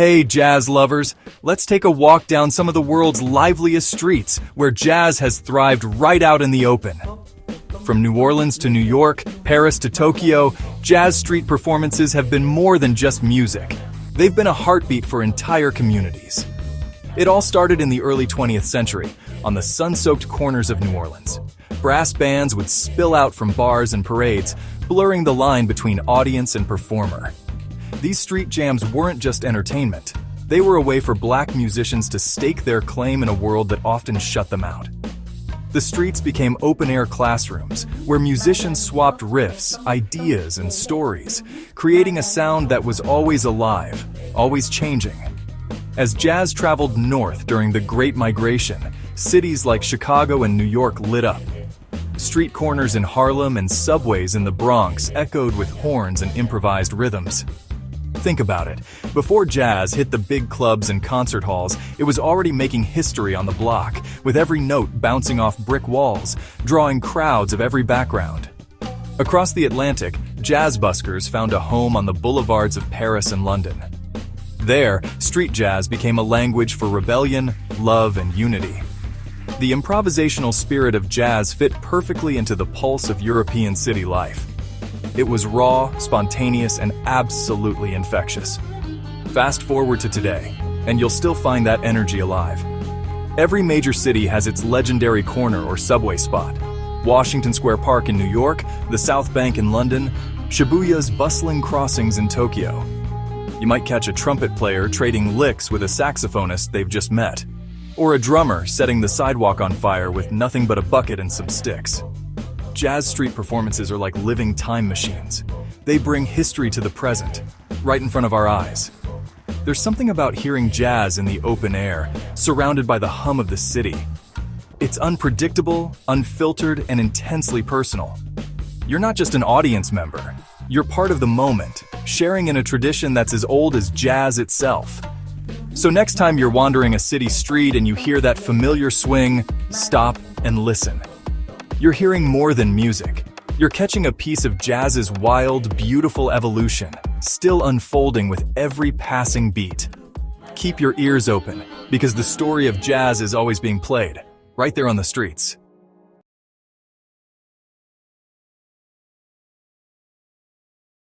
Hey, jazz lovers, let's take a walk down some of the world's liveliest streets where jazz has thrived right out in the open. From New Orleans to New York, Paris to Tokyo, jazz street performances have been more than just music. They've been a heartbeat for entire communities. It all started in the early 20th century, on the sun-soaked corners of New Orleans. Brass bands would spill out from bars and parades, blurring the line between audience and performer. These street jams weren't just entertainment. They were a way for black musicians to stake their claim in a world that often shut them out. The streets became open-air classrooms, where musicians swapped riffs, ideas, and stories, creating a sound that was always alive, always changing. As jazz traveled north during the Great Migration, cities like Chicago and New York lit up. Street corners in Harlem and subways in the Bronx echoed with horns and improvised rhythms. Think about it. Before jazz hit the big clubs and concert halls, it was already making history on the block, with every note bouncing off brick walls, drawing crowds of every background. Across the Atlantic, jazz buskers found a home on the boulevards of Paris and London. There, street jazz became a language for rebellion, love, and unity. The improvisational spirit of jazz fit perfectly into the pulse of European city life. It was raw, spontaneous, and absolutely infectious. Fast forward to today, and you'll still find that energy alive. Every major city has its legendary corner or subway spot. Washington Square Park in New York, the South Bank in London, Shibuya's bustling crossings in Tokyo. You might catch a trumpet player trading licks with a saxophonist they've just met, or a drummer setting the sidewalk on fire with nothing but a bucket and some sticks. Jazz street performances are like living time machines. They bring history to the present, right in front of our eyes. There's something about hearing jazz in the open air, surrounded by the hum of the city. It's unpredictable, unfiltered, and intensely personal. You're not just an audience member. You're part of the moment, sharing in a tradition that's as old as jazz itself. So next time you're wandering a city street and you hear that familiar swing, stop and listen. You're hearing more than music. You're catching a piece of jazz's wild, beautiful evolution, still unfolding with every passing beat. Keep your ears open, because the story of jazz is always being played, right there on the streets.